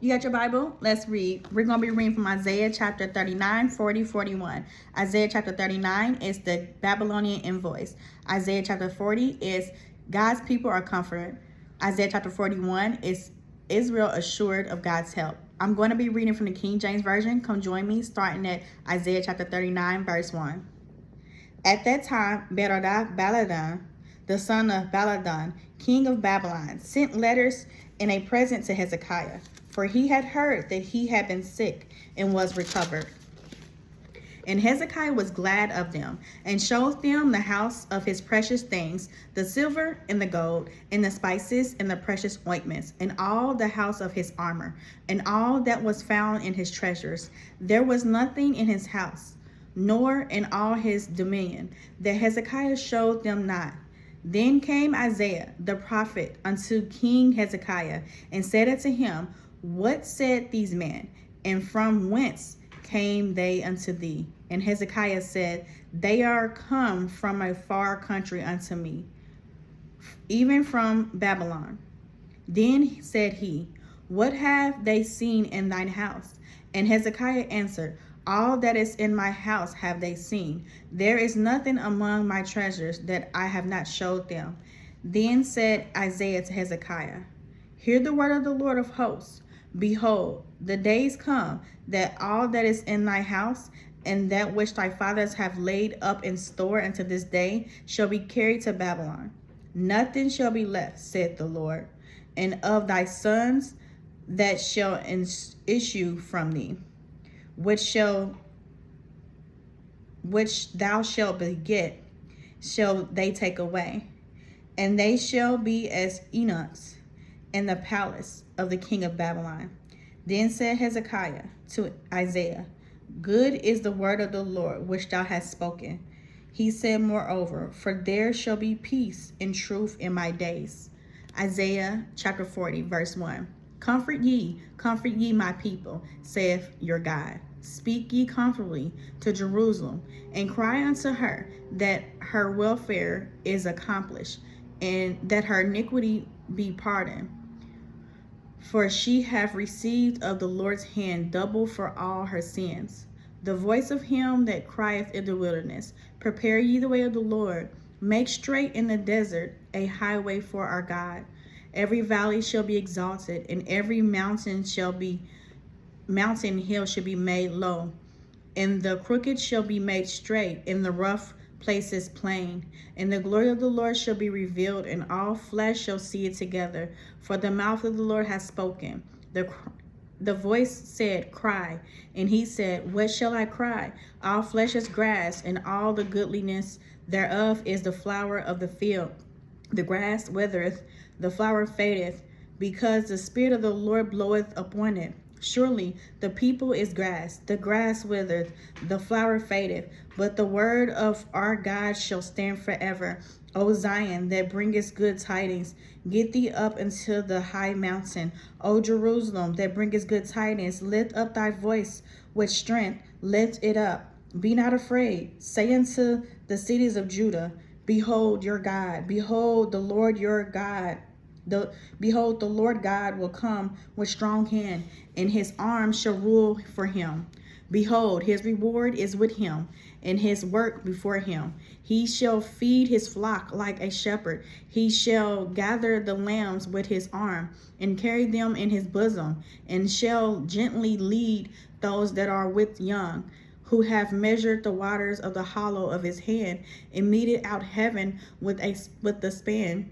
You got your Bible? Let's read. We're going to be reading from Isaiah chapter 39, 40, 41. Isaiah chapter 39 is the Babylonian invoice. Isaiah chapter 40 is God's people are comforted. Isaiah chapter 41 is Israel assured of God's help. I'm going to be reading from the King James Version. Come join me starting at Isaiah chapter 39, verse 1. At that time, Baladan, the son of Baladan, king of Babylon, sent letters and a present to Hezekiah, for he had heard that he had been sick and was recovered. And Hezekiah was glad of them, and showed them the house of his precious things, the silver and the gold, and the spices and the precious ointments, and all the house of his armor, and all that was found in his treasures. There was nothing in his house, nor in all his dominion, that Hezekiah showed them not. Then came Isaiah the prophet unto King Hezekiah, and said unto him, What said these men, and from whence came they unto thee? And Hezekiah said, They are come from a far country unto me, even from Babylon. Then said he, What have they seen in thine house? And Hezekiah answered, All that is in my house have they seen. There is nothing among my treasures that I have not showed them. Then said Isaiah to Hezekiah, Hear the word of the Lord of hosts. Behold, the days come that all that is in thy house and that which thy fathers have laid up in store unto this day shall be carried to Babylon. Nothing shall be left, saith the Lord, and of thy sons that shall issue from thee, which thou shalt beget, shall they take away, and they shall be as eunuchs in the palace of the king of Babylon. Then said Hezekiah to Isaiah, Good is the word of the Lord which thou hast spoken. He said moreover, For there shall be peace and truth in my days. Isaiah chapter 40, verse 1. Comfort ye my people, saith your God. Speak ye comfortably to Jerusalem, and cry unto her that her welfare is accomplished, and that her iniquity be pardoned. For she hath received of the Lord's hand double for all her sins. The voice of him that crieth in the wilderness, Prepare ye the way of the Lord, make straight in the desert a highway for our God. Every valley shall be exalted, and every mountain hill shall be made low, and the crooked shall be made straight, and the rough places plain. And the glory of the Lord shall be revealed, and all flesh shall see it together. For the mouth of the Lord has spoken. The voice said, Cry. And he said, What shall I cry? All flesh is grass, and all the goodliness thereof is the flower of the field. The grass withereth, the flower fadeth, because the Spirit of the Lord bloweth upon it. Surely the people is grass, the grass withereth, the flower fadeth, but the word of our God shall stand forever. O Zion, that bringest good tidings, get thee up into the high mountain. O Jerusalem, that bringest good tidings, lift up thy voice with strength, lift it up. Be not afraid. Say unto the cities of Judah, Behold your God, behold the Lord your God. Behold, the Lord God will come with strong hand, and his arm shall rule for him. Behold, his reward is with him, and his work before him. He shall feed his flock like a shepherd. He shall gather the lambs with his arm, and carry them in his bosom, and shall gently lead those that are with young, who have measured the waters of the hollow of his hand, and meted out heaven with the span,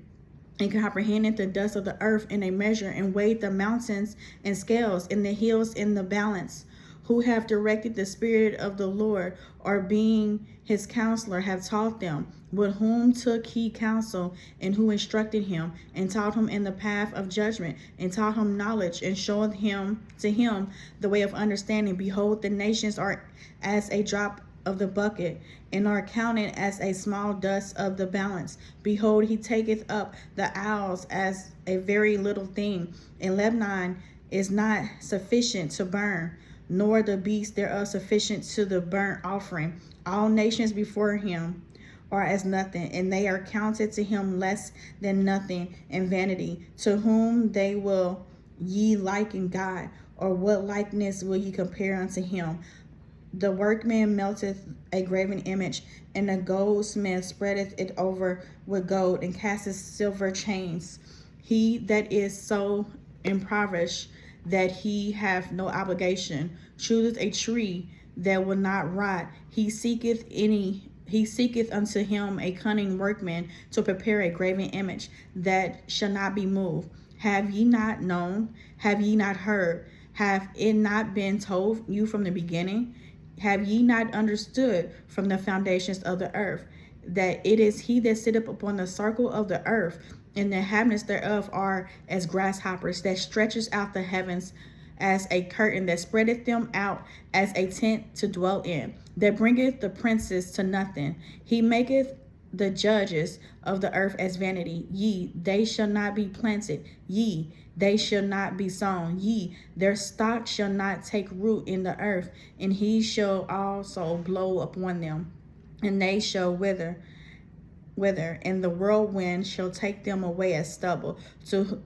and comprehended the dust of the earth in a measure, and weighed the mountains in scales, and the hills in the balance, who have directed the Spirit of the Lord, or being his counselor, have taught them, with whom took he counsel, and who instructed him, and taught him in the path of judgment, and taught him knowledge, and showed him to him the way of understanding. Behold, the nations are as a drop of the bucket, and are counted as a small dust of the balance. Behold, he taketh up the isles as a very little thing, and Lebanon is not sufficient to burn, nor the beast thereof sufficient to the burnt offering. All nations before him are as nothing, and they are counted to him less than nothing and vanity. To whom they will ye liken God? Or what likeness will ye compare unto him? The workman melteth a graven image, and the goldsmith spreadeth it over with gold, and casteth silver chains. He that is so impoverished that he hath no obligation chooseth a tree that will not rot. He seeketh unto him a cunning workman to prepare a graven image that shall not be moved. Have ye not known? Have ye not heard? Have it not been told you from the beginning? Have ye not understood from the foundations of the earth, that it is he that sitteth upon the circle of the earth, and the inhabitants thereof are as grasshoppers, that stretches out the heavens as a curtain, that spreadeth them out as a tent to dwell in, that bringeth the princes to nothing. He maketh the judges of the earth as vanity. Ye, they shall not be planted. Ye, they shall not be sown. Ye, their stock shall not take root in the earth, and he shall also blow upon them, and they shall wither, and the whirlwind shall take them away as stubble. To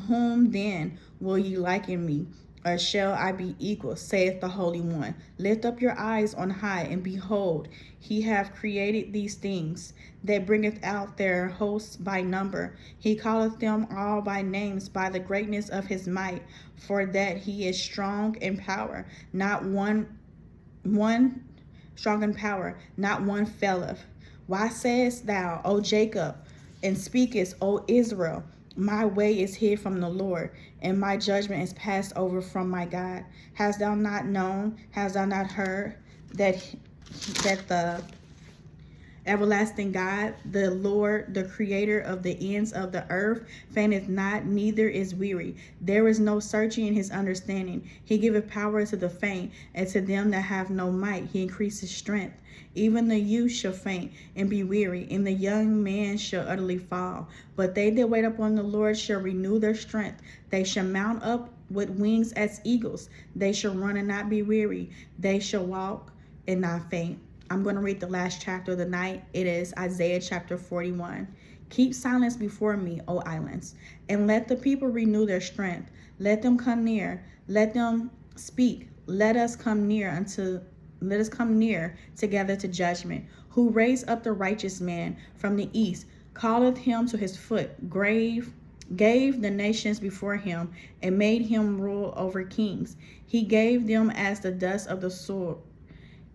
whom then will ye liken me? Or shall I be equal, saith the Holy One? Lift up your eyes on high, and behold, he hath created these things, that bringeth out their hosts by number. He calleth them all by names, by the greatness of his might, for that he is strong in power. Not one strong in power, not one faileth. Why sayest thou, O Jacob, and speakest, O Israel, my way is hid from the Lord, and my judgment is passed over from my God? Hast thou not known, hast thou not heard, that the everlasting God, the Lord, the creator of the ends of the earth, fainteth not, neither is weary. There is no searching in his understanding. He giveth power to the faint, and to them that have no might he increases strength. Even the youth shall faint and be weary, and the young man shall utterly fall. But they that wait upon the Lord shall renew their strength. They shall mount up with wings as eagles. They shall run and not be weary. They shall walk and not faint. I'm going to read the last chapter of the night. It is Isaiah chapter 41. Keep silence before me, O islands, and let the people renew their strength. Let them come near. Let them speak. Let us come near together to judgment. Who raised up the righteous man from the east, calleth him to his foot, gave the nations before him, and made him rule over kings. He gave them as the dust of the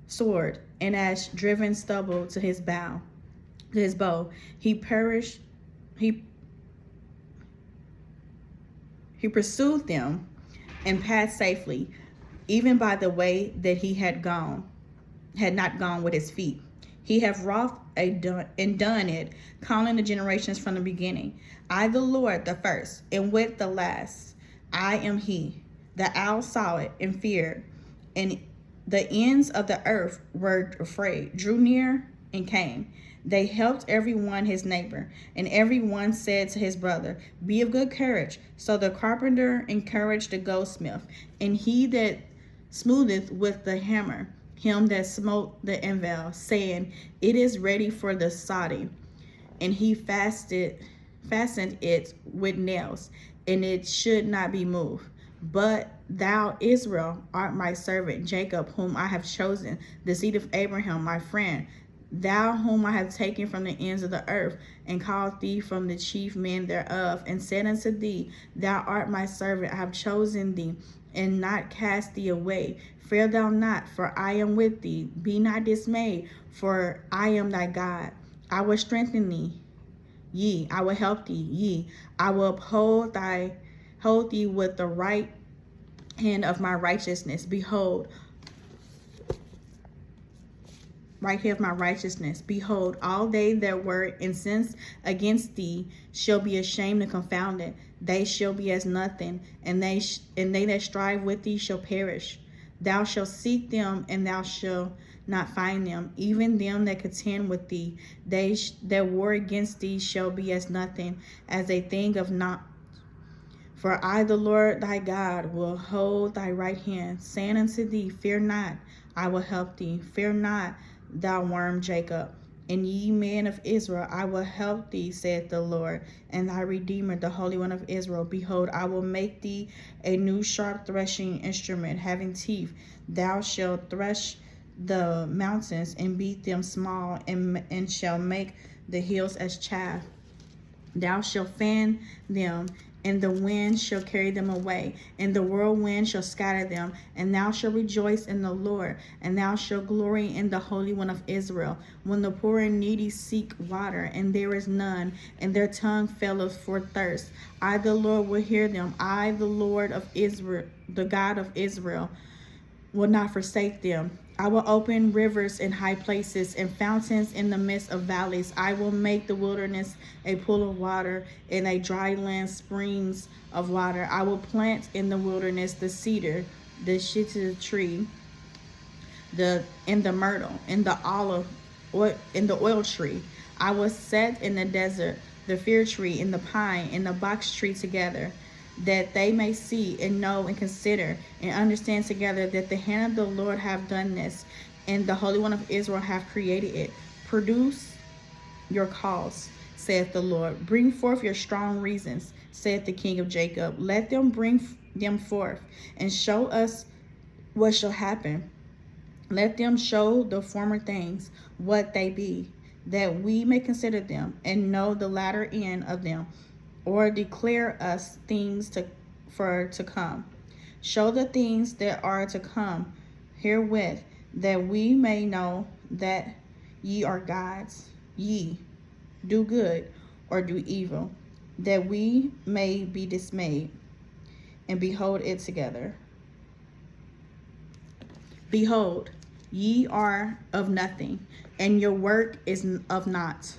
sword, and as driven stubble to his bow. He pursued them and passed safely, even by the way that he had not gone with his feet. He hath wrought and done it, calling the generations from the beginning. I, the Lord, the first, and with the last. I am he. The owl saw it and feared, and the ends of the earth were afraid, drew near and came. They helped every one his neighbor, and every one said to his brother, Be of good courage. So the carpenter encouraged the goldsmith, and he that smootheth with the hammer, him that smote the anvil, saying, It is ready for the sodding. And he fastened it with nails, and it should not be moved. But thou, Israel, art my servant, Jacob, whom I have chosen, the seed of Abraham, my friend. Thou, whom I have taken from the ends of the earth, and called thee from the chief men thereof, and said unto thee, Thou art my servant, I have chosen thee, and not cast thee away. Fear thou not, for I am with thee. Be not dismayed, for I am thy God. I will strengthen thee, yea, I will help thee, yea, I will hold thee with the right hand of my righteousness. Behold, right hand of my righteousness. Behold, all they that were incensed against thee shall be ashamed and confounded. They shall be as nothing, and they that strive with thee shall perish. Thou shalt seek them, and thou shalt not find them. Even them that contend with thee, they that war against thee shall be as nothing, as a thing of naught. For I, the Lord thy God, will hold thy right hand, saying unto thee, Fear not, I will help thee. Fear not, thou worm Jacob, And ye men of Israel, I will help thee, saith the Lord, and thy Redeemer, the Holy One of Israel. Behold, I will make thee a new sharp threshing instrument, having teeth. Thou shalt thresh the mountains and beat them small, and shall make the hills as chaff. Thou shalt fan them, and the wind shall carry them away, and the whirlwind shall scatter them. And thou shalt rejoice in the Lord, and thou shalt glory in the Holy One of Israel. When the poor and needy seek water, and there is none, and their tongue faileth for thirst, I the Lord will hear them. I the Lord of Israel, the God of Israel, will not forsake them. I will open rivers in high places and fountains in the midst of valleys. I will make the wilderness a pool of water, and a dry land springs of water. I will plant in the wilderness the cedar, the shittim tree, the myrtle, and the oil tree. I will set in the desert the fir tree and the pine and the box tree together, that they may see and know and consider and understand together that the hand of the Lord hath done this, and the Holy One of Israel hath created it. Produce your cause, saith the Lord. Bring forth your strong reasons, saith the King of Jacob. Let them bring them forth, and show us what shall happen. Let them show the former things what they be, that we may consider them, and know the latter end of them, or declare us things to come. Show the things that are to come herewith, that we may know that ye are gods. Ye do good or do evil, that we may be dismayed and behold it together. Behold, ye are of nothing, and your work is of naught.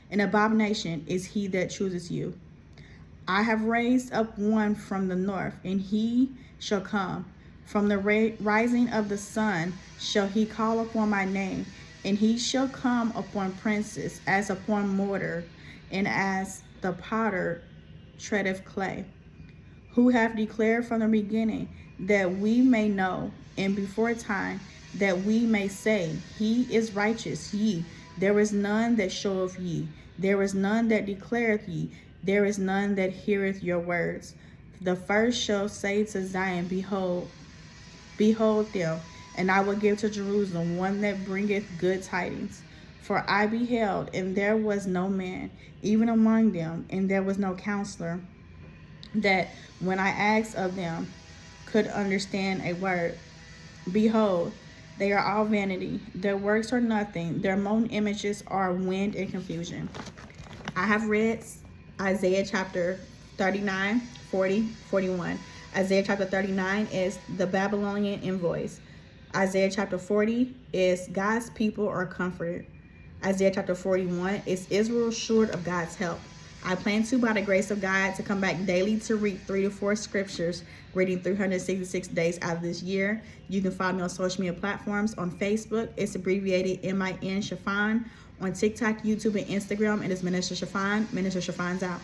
An abomination is he that chooses you. I have raised up one from the north, and he shall come. From the rising of the sun shall he call upon my name, and he shall come upon princes as upon mortar, and as the potter treadeth clay, who have declared from the beginning, that we may know, and before time, that we may say, he is righteous. Ye, there is none that showeth ye. There is none that declareth ye. There is none that heareth your words. The first shall say to Zion, behold, behold them, and I will give to Jerusalem one that bringeth good tidings. For I beheld, and there was no man, even among them, and there was no counselor, that when I asked of them, could understand a word. Behold, they are all vanity. Their works are nothing. Their molten images are wind and confusion. I have read Isaiah chapter 39, 40, 41. Isaiah chapter 39 is the Babylonian invoice. Isaiah chapter 40 is God's people are comforted. Isaiah chapter 41 is Israel short of God's help. I plan to, by the grace of God, to come back daily to read 3 to 4 scriptures, reading 366 days out of this year. You can find me on social media platforms. On Facebook, it's abbreviated MIN Chiffon. On TikTok, YouTube, and Instagram, it is Minister Chiffon. Minister Chiffon's out.